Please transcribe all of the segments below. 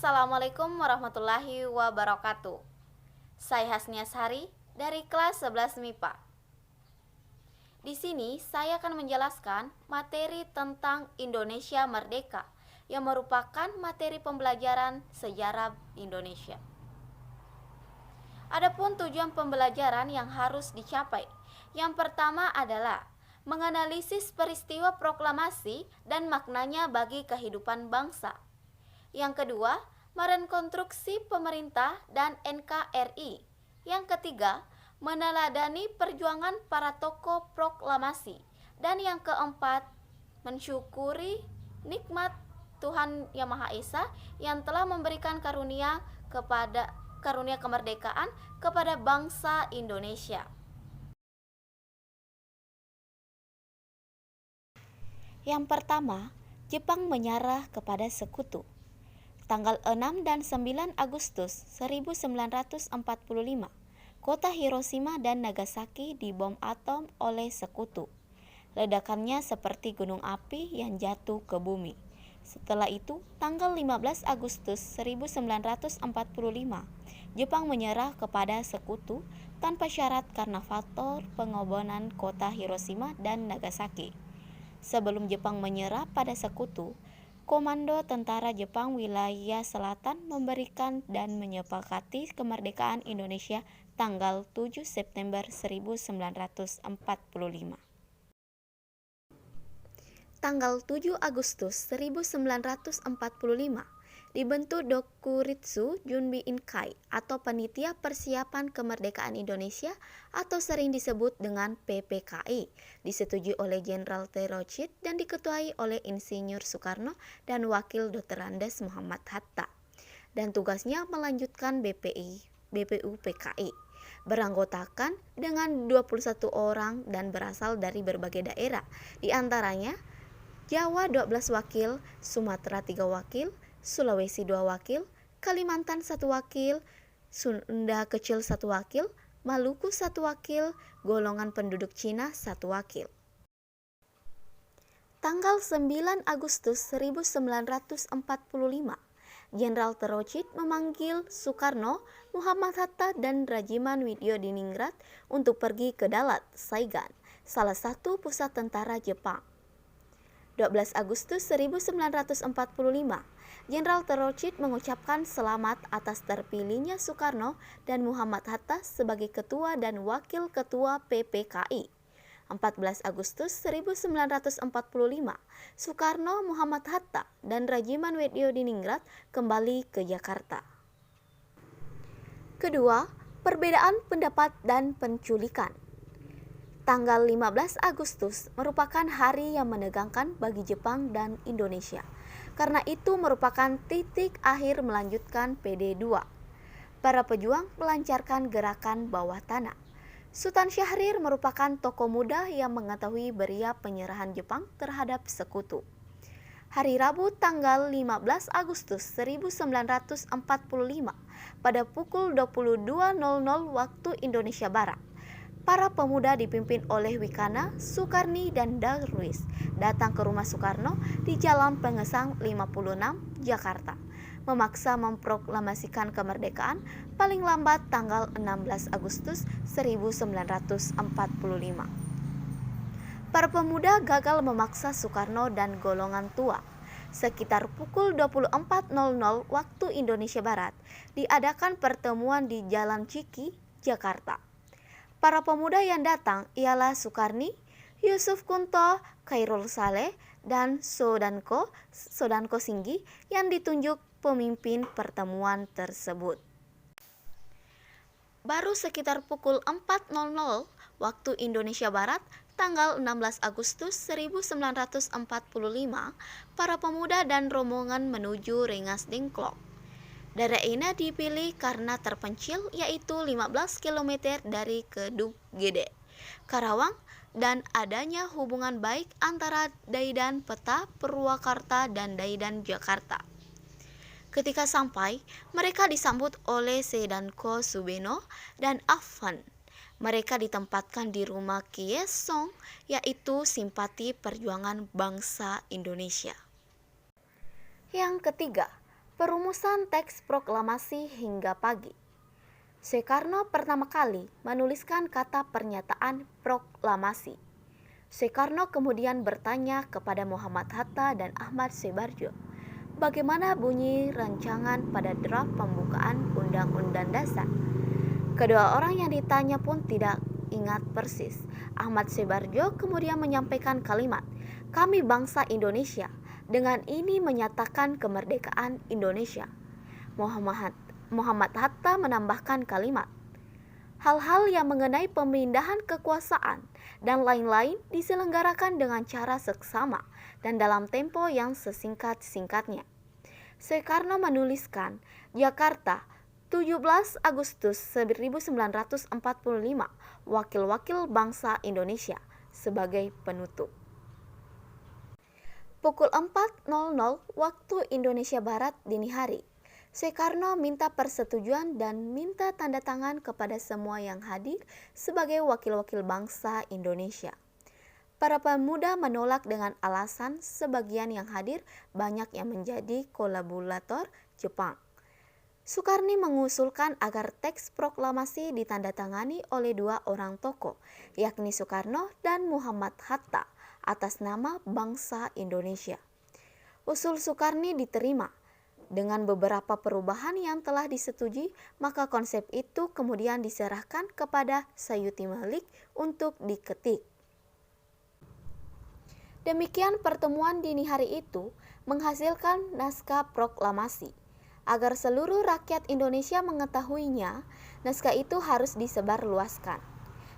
Assalamualaikum warahmatullahi wabarakatuh. Saya Hasnia Sari dari kelas 11 MIPA. Di sini saya akan menjelaskan materi tentang Indonesia Merdeka yang merupakan materi pembelajaran sejarah Indonesia. Adapun tujuan pembelajaran yang harus dicapai, yang pertama adalah menganalisis peristiwa proklamasi dan maknanya bagi kehidupan bangsa. Yang kedua, merekonstruksi pemerintah dan NKRI. Yang ketiga, meneladani perjuangan para tokoh proklamasi. Dan yang keempat, mensyukuri nikmat Tuhan Yang Maha Esa yang telah memberikan karunia kemerdekaan kepada bangsa Indonesia. Yang pertama, Jepang menyerah kepada sekutu. Tanggal 6 dan 9 Agustus 1945, kota Hiroshima dan Nagasaki dibom atom oleh sekutu. Ledakannya seperti gunung api yang jatuh ke bumi. Setelah itu, tanggal 15 Agustus 1945, Jepang menyerah kepada sekutu tanpa syarat karena faktor pengeboman kota Hiroshima dan Nagasaki. Sebelum Jepang menyerah pada sekutu, Komando Tentara Jepang Wilayah Selatan memberikan dan menyepakati kemerdekaan Indonesia tanggal 7 September 1945. Tanggal 7 Agustus 1945, dibentuk Dokuritsu Junbi Inkai atau Panitia Persiapan Kemerdekaan Indonesia atau sering disebut dengan PPKI, disetujui oleh Jenderal Torochit dan diketuai oleh Insinyur Soekarno dan Wakil Dr. Andes Muhammad Hatta. Dan tugasnya melanjutkan BPU PKI. Beranggotakan dengan 21 orang dan berasal dari berbagai daerah, di antaranya Jawa 12 wakil, Sumatera 3 wakil, Sulawesi 2 wakil, Kalimantan 1 wakil, Sunda Kecil 1 wakil, Maluku 1 wakil, golongan penduduk Cina 1 wakil. Tanggal 9 Agustus 1945, Jenderal Torochit memanggil Soekarno, Muhammad Hatta, dan Rajiman Widyodiningrat untuk pergi ke Dalat, Saigon, salah satu pusat tentara Jepang. 12 Agustus 1945, Jenderal Torochit mengucapkan selamat atas terpilihnya Soekarno dan Muhammad Hatta sebagai ketua dan wakil ketua PPKI. 14 Agustus 1945, Soekarno, Muhammad Hatta, dan Rajiman Widyodiningrat kembali ke Jakarta. Kedua, perbedaan pendapat dan penculikan. Tanggal 15 Agustus merupakan hari yang menegangkan bagi Jepang dan Indonesia. Karena itu merupakan titik akhir melanjutkan PD2. Para pejuang melancarkan gerakan bawah tanah. Sultan Syahrir merupakan tokoh muda yang mengetahui beria penyerahan Jepang terhadap sekutu. Hari Rabu tanggal 15 Agustus 1945 pada pukul 22.00 waktu Indonesia Barat, para pemuda dipimpin oleh Wikana, Sukarni, dan Darwis datang ke rumah Soekarno di Jalan Pengesang 56, Jakarta, memaksa memproklamasikan kemerdekaan paling lambat tanggal 16 Agustus 1945. Para pemuda gagal memaksa Soekarno dan golongan tua. Sekitar pukul 24.00 waktu Indonesia Barat, diadakan pertemuan di Jalan Ciki, Jakarta. Para pemuda yang datang ialah Sukarni, Yusuf Kunto, Khairul Saleh, dan Sodanko Singgi yang ditunjuk pemimpin pertemuan tersebut. Baru sekitar pukul 4.00 waktu Indonesia Barat, tanggal 16 Agustus 1945, para pemuda dan rombongan menuju Rengas Dengklok. Daerah ini dipilih karena terpencil, yaitu 15 km dari Kedung Gede, Karawang, dan adanya hubungan baik antara Daidan Peta Purwakarta dan Daidan Jakarta. Ketika sampai, mereka disambut oleh Sedanko Subeno dan Afan. Mereka ditempatkan di rumah Kie Song, yaitu Simpati Perjuangan Bangsa Indonesia. Yang ketiga, Perumusan teks proklamasi hingga pagi. Soekarno pertama kali menuliskan kata pernyataan proklamasi. Soekarno kemudian bertanya kepada Muhammad Hatta dan Ahmad Soebarjo, bagaimana bunyi rancangan pada draft pembukaan Undang-Undang Dasar. Kedua orang yang ditanya pun tidak ingat persis. Ahmad Soebarjo kemudian menyampaikan kalimat, "Kami bangsa Indonesia." Dengan ini menyatakan kemerdekaan Indonesia. Muhammad Hatta menambahkan kalimat, hal-hal yang mengenai pemindahan kekuasaan dan lain-lain diselenggarakan dengan cara seksama dan dalam tempo yang sesingkat-singkatnya. Soekarno menuliskan, Jakarta, 17 Agustus 1945, Wakil-Wakil Bangsa Indonesia, sebagai penutup. Pukul 4.00 waktu Indonesia Barat dini hari, Soekarno minta persetujuan dan minta tanda tangan kepada semua yang hadir sebagai wakil-wakil bangsa Indonesia. Para pemuda menolak dengan alasan sebagian yang hadir banyak yang menjadi kolaborator Jepang. Soekarno mengusulkan agar teks proklamasi ditandatangani oleh dua orang tokoh, yakni Soekarno dan Muhammad Hatta, atas nama bangsa Indonesia. Usul Soekarno diterima. Dengan beberapa perubahan yang telah disetujui, maka konsep itu kemudian diserahkan kepada Sayuti Malik untuk diketik. Demikian pertemuan dini hari itu menghasilkan naskah proklamasi. Agar seluruh rakyat Indonesia mengetahuinya, naskah itu harus disebarluaskan.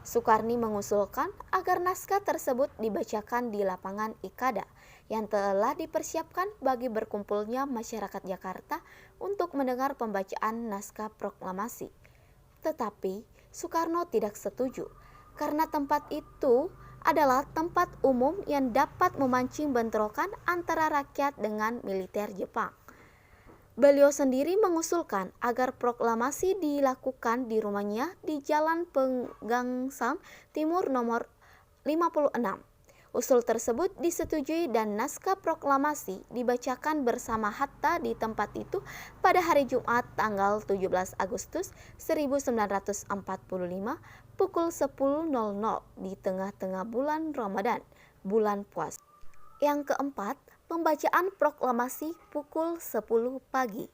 Soekarno mengusulkan agar naskah tersebut dibacakan di lapangan Ikada yang telah dipersiapkan bagi berkumpulnya masyarakat Jakarta untuk mendengar pembacaan naskah proklamasi. Tetapi Soekarno tidak setuju karena tempat itu adalah tempat umum yang dapat memancing bentrokan antara rakyat dengan militer Jepang. Beliau sendiri mengusulkan agar proklamasi dilakukan di rumahnya di Jalan Pegangsaan Timur nomor 56. Usul tersebut disetujui dan naskah proklamasi dibacakan bersama Hatta di tempat itu pada hari Jumat tanggal 17 Agustus 1945 pukul 10.00 di tengah-tengah bulan Ramadan, bulan puasa. Yang keempat, pembacaan proklamasi pukul 10 pagi.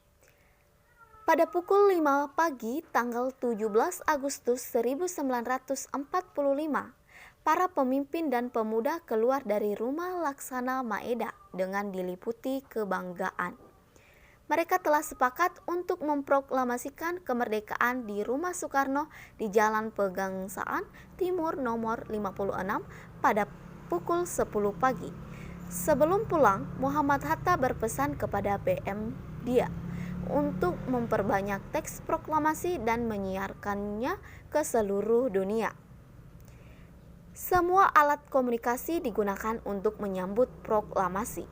Pada pukul 5 pagi tanggal 17 Agustus 1945, para pemimpin dan pemuda keluar dari rumah Laksana Maeda dengan diliputi kebanggaan. Mereka telah sepakat untuk memproklamasikan kemerdekaan di rumah Soekarno di Jalan Pegangsaan Timur nomor 56 pada pukul 10 pagi. Sebelum pulang, Muhammad Hatta berpesan kepada PM dia untuk memperbanyak teks proklamasi dan menyiarkannya ke seluruh dunia. Semua alat komunikasi digunakan untuk menyambut proklamasi.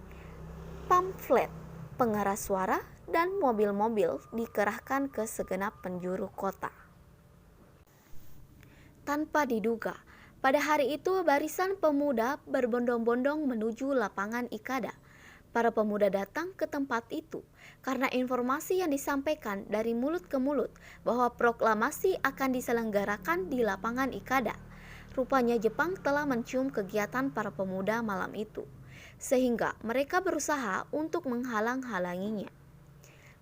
Pamflet, pengeras suara, dan mobil-mobil dikerahkan ke segenap penjuru kota. Tanpa diduga, pada hari itu barisan pemuda berbondong-bondong menuju lapangan Ikada. Para pemuda datang ke tempat itu karena informasi yang disampaikan dari mulut ke mulut bahwa proklamasi akan diselenggarakan di lapangan Ikada. Rupanya Jepang telah mencium kegiatan para pemuda malam itu, sehingga mereka berusaha untuk menghalang-halanginya.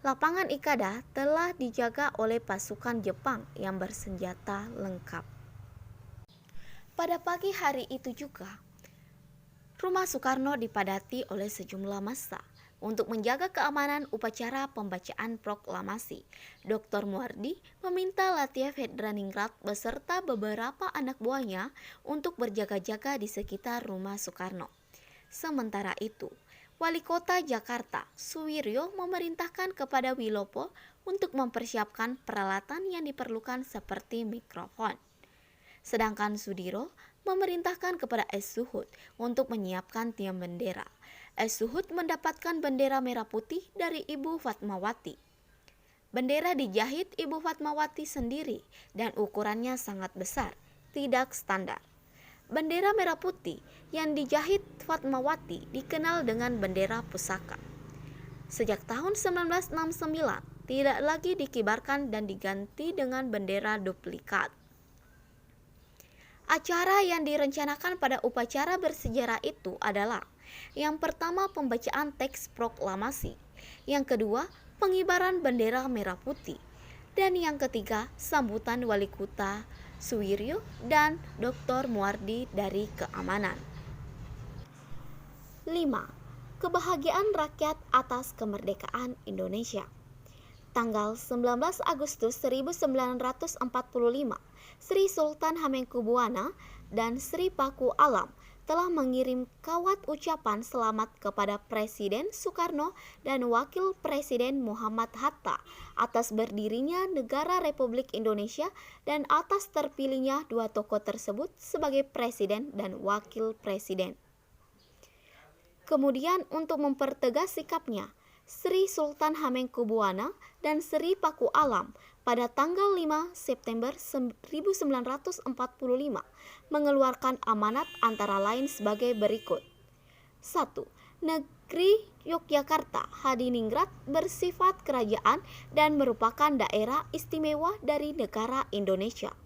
Lapangan Ikada telah dijaga oleh pasukan Jepang yang bersenjata lengkap. Pada pagi hari itu juga, rumah Soekarno dipadati oleh sejumlah massa. Untuk menjaga keamanan upacara pembacaan proklamasi, Dr. Muardi meminta Latif Hedraningrat beserta beberapa anak buahnya untuk berjaga-jaga di sekitar rumah Soekarno. Sementara itu, Wali Kota Jakarta, Suwiryo, memerintahkan kepada Wilopo untuk mempersiapkan peralatan yang diperlukan seperti mikrofon. Sedangkan Sudiro memerintahkan kepada Es Suhud untuk menyiapkan tiang bendera. Es Suhud mendapatkan bendera merah putih dari Ibu Fatmawati. Bendera dijahit Ibu Fatmawati sendiri dan ukurannya sangat besar, tidak standar. Bendera merah putih yang dijahit Fatmawati dikenal dengan bendera pusaka. Sejak tahun 1969, tidak lagi dikibarkan dan diganti dengan bendera duplikat. Acara yang direncanakan pada upacara bersejarah itu adalah: yang pertama, pembacaan teks proklamasi; yang kedua, pengibaran bendera merah putih; dan yang ketiga, sambutan Wali Kota Suwiryo dan Dr. Muardi dari Keamanan. 5. Kebahagiaan rakyat atas kemerdekaan Indonesia. Tanggal 19 Agustus 1945, Sri Sultan Hamengkubuwana dan Sri Paku Alam telah mengirim kawat ucapan selamat kepada Presiden Soekarno dan Wakil Presiden Muhammad Hatta atas berdirinya Negara Republik Indonesia dan atas terpilihnya dua tokoh tersebut sebagai Presiden dan Wakil Presiden. Kemudian untuk mempertegas sikapnya, Sri Sultan Hamengkubuwana dan Sri Paku Alam pada tanggal 5 September 1945 mengeluarkan amanat antara lain sebagai berikut. 1. Negeri Yogyakarta Hadiningrat bersifat kerajaan dan merupakan daerah istimewa dari negara Indonesia.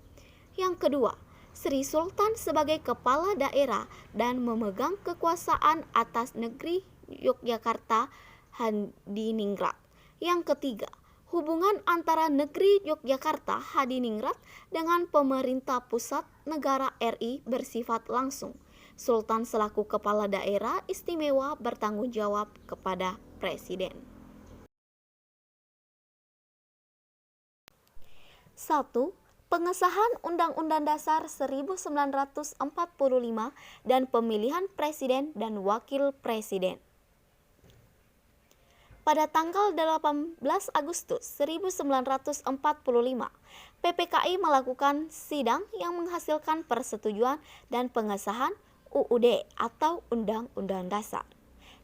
Yang kedua, Sri Sultan sebagai kepala daerah dan memegang kekuasaan atas negeri Yogyakarta Hadiningrat. Yang ketiga, hubungan antara negeri Yogyakarta Hadiningrat dengan pemerintah pusat negara RI bersifat langsung. Sultan selaku kepala daerah istimewa bertanggung jawab kepada Presiden. 1. Pengesahan Undang-Undang Dasar 1945 dan pemilihan Presiden dan Wakil Presiden. Pada tanggal 18 Agustus 1945, PPKI melakukan sidang yang menghasilkan persetujuan dan pengesahan UUD atau Undang-Undang Dasar,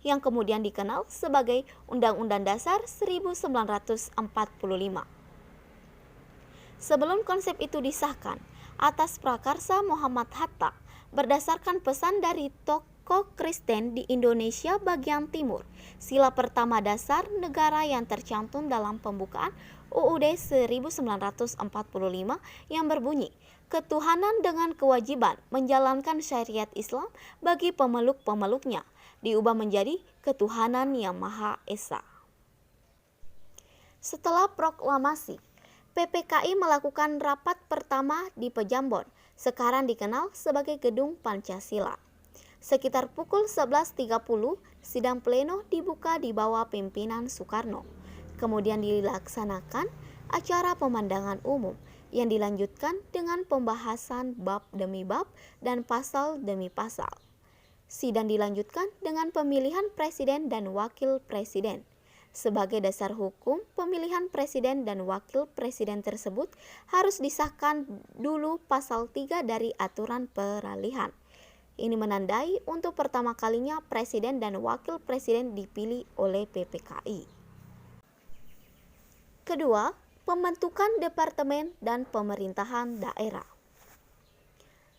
yang kemudian dikenal sebagai Undang-Undang Dasar 1945. Sebelum konsep itu disahkan, atas prakarsa Muhammad Hatta, berdasarkan pesan dari tokoh Kristen di Indonesia bagian timur, sila pertama dasar negara yang tercantum dalam pembukaan UUD 1945 yang berbunyi, ketuhanan dengan kewajiban menjalankan syariat Islam bagi pemeluk-pemeluknya, diubah menjadi ketuhanan yang Maha Esa. Setelah proklamasi, PPKI melakukan rapat pertama di Pejambon, sekarang dikenal sebagai Gedung Pancasila. Sekitar pukul 11.30, sidang pleno dibuka di bawah pimpinan Soekarno. Kemudian dilaksanakan acara pemandangan umum yang dilanjutkan dengan pembahasan bab demi bab dan pasal demi pasal. Sidang dilanjutkan dengan pemilihan presiden dan wakil presiden. Sebagai dasar hukum, pemilihan presiden dan wakil presiden tersebut harus disahkan dulu pasal 3 dari aturan peralihan. Ini menandai untuk pertama kalinya presiden dan wakil presiden dipilih oleh PPKI. Kedua, pembentukan departemen dan pemerintahan daerah.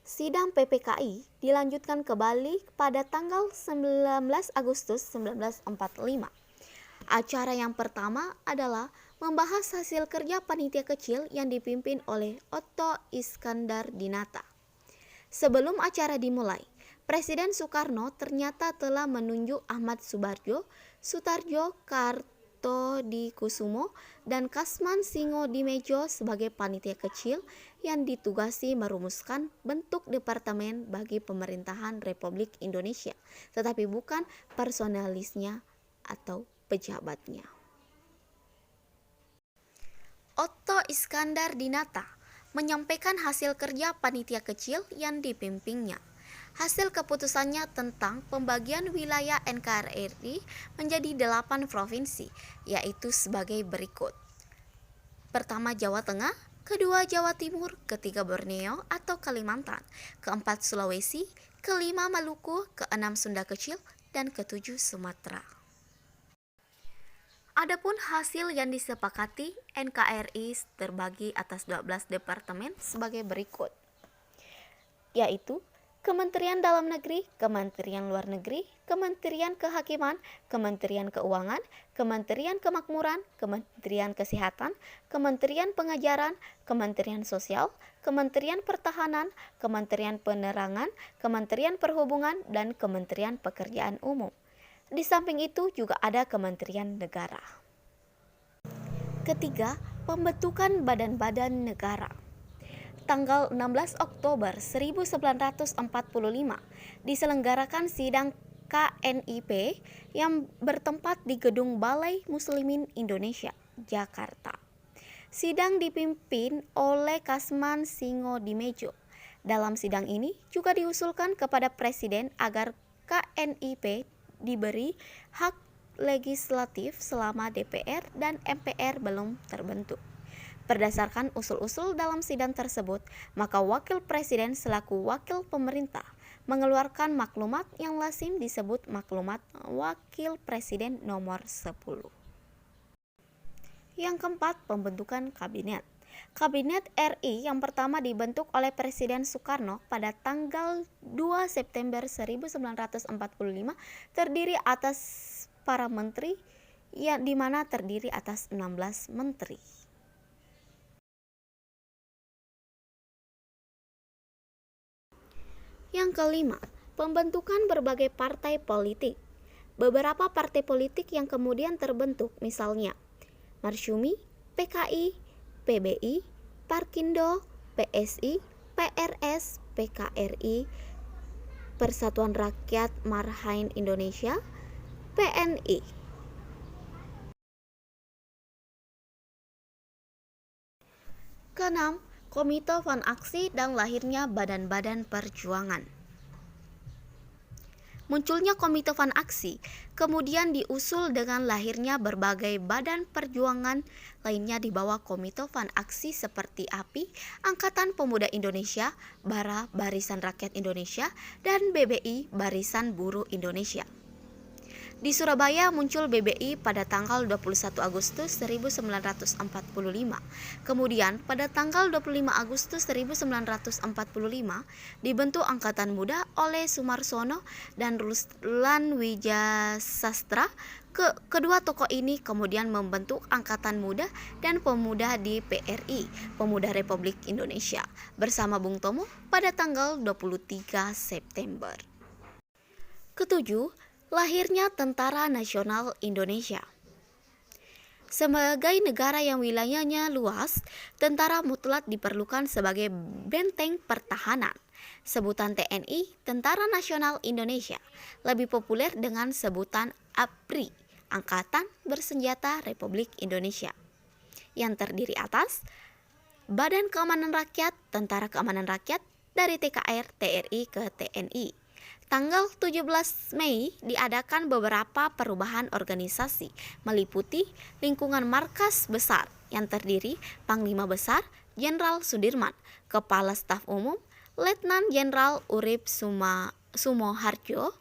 Sidang PPKI dilanjutkan kembali pada tanggal 19 Agustus 1945. Acara yang pertama adalah membahas hasil kerja panitia kecil yang dipimpin oleh Otto Iskandar Dinata. Sebelum acara dimulai, Presiden Soekarno ternyata telah menunjuk Ahmad Subarjo, Sutarjo Kartodikusumo, dan Kasman Singodimedjo sebagai panitia kecil yang ditugasi merumuskan bentuk departemen bagi pemerintahan Republik Indonesia, tetapi bukan personalisnya atau pejabatnya. Otto Iskandar Dinata menyampaikan hasil kerja panitia kecil yang dipimpinnya. Hasil keputusannya tentang pembagian wilayah NKRI menjadi 8 provinsi, yaitu sebagai berikut. Pertama, Jawa Tengah; kedua, Jawa Timur; ketiga, Borneo atau Kalimantan; keempat, Sulawesi; kelima, Maluku; keenam, Sunda Kecil; dan ketujuh, Sumatera. Adapun hasil yang disepakati, NKRI terbagi atas 12 departemen sebagai berikut, yaitu Kementerian Dalam Negeri, Kementerian Luar Negeri, Kementerian Kehakiman, Kementerian Keuangan, Kementerian Kemakmuran, Kementerian Kesehatan, Kementerian Pengajaran, Kementerian Sosial, Kementerian Pertahanan, Kementerian Penerangan, Kementerian Perhubungan, dan Kementerian Pekerjaan Umum. Di samping itu juga ada Kementerian Negara. Ketiga, pembentukan badan-badan negara. Tanggal 16 Oktober 1945 diselenggarakan sidang KNIP yang bertempat di Gedung Balai Muslimin Indonesia, Jakarta. Sidang dipimpin oleh Kasman Singodimedjo. Dalam sidang ini juga diusulkan kepada Presiden agar KNIP diberi hak legislatif selama DPR dan MPR belum terbentuk. Berdasarkan usul-usul dalam sidang tersebut, maka Wakil Presiden selaku wakil pemerintah mengeluarkan maklumat yang lazim disebut Maklumat Wakil Presiden nomor 10. Yang keempat, pembentukan kabinet. Kabinet RI yang pertama dibentuk oleh Presiden Soekarno pada tanggal 2 September 1945 terdiri atas para menteri, di mana terdiri atas 16 menteri. Yang kelima, pembentukan berbagai partai politik. Beberapa partai politik yang kemudian terbentuk misalnya Marsumi, PKI, PBI, Parkindo, PSI, PRS, PKRI, Persatuan Rakyat Marhain Indonesia, PNI. Keenam, Komite Van Aksi dan lahirnya badan-badan perjuangan. Munculnya Komite Van Aksi kemudian diusul dengan lahirnya berbagai badan perjuangan lainnya di bawah Komite Van Aksi seperti API, Angkatan Pemuda Indonesia, BARA, Barisan Rakyat Indonesia, dan BBI, Barisan Buruh Indonesia. Di Surabaya muncul BBI pada tanggal 21 Agustus 1945. Kemudian pada tanggal 25 Agustus 1945 dibentuk Angkatan Muda oleh Sumarsono dan Ruslan Wijasastra. Kedua tokoh ini kemudian membentuk Angkatan Muda dan Pemuda di PRI, Pemuda Republik Indonesia, bersama Bung Tomo pada tanggal 23 September. Ketujuh, lahirnya Tentara Nasional Indonesia. Sebagai negara yang wilayahnya luas, tentara mutlak diperlukan sebagai benteng pertahanan. Sebutan TNI, Tentara Nasional Indonesia, lebih populer dengan sebutan APRI, Angkatan Bersenjata Republik Indonesia, yang terdiri atas Badan Keamanan Rakyat, Tentara Keamanan Rakyat, dari TKR, TRI ke TNI. Tanggal 17 Mei diadakan beberapa perubahan organisasi meliputi lingkungan markas besar yang terdiri Panglima Besar Jenderal Sudirman, Kepala Staf Umum Letnan Jenderal Urip Sumoharjo.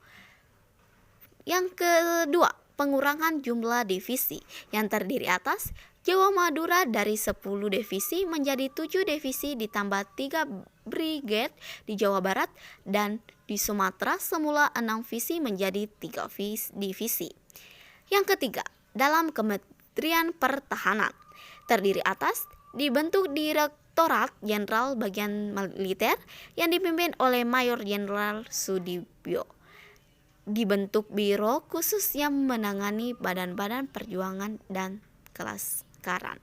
Yang kedua, pengurangan jumlah divisi yang terdiri atas Jawa Madura dari 10 divisi menjadi 7 divisi ditambah 3 brigade di Jawa Barat, dan di Sumatera semula 6 divisi menjadi 3 divisi. Yang ketiga, dalam Kementerian Pertahanan terdiri atas dibentuk Direktorat Jenderal Bagian Militer yang dipimpin oleh Mayor Jenderal Sudibyo. Dibentuk biro khusus yang menangani badan-badan perjuangan dan kelaskaran.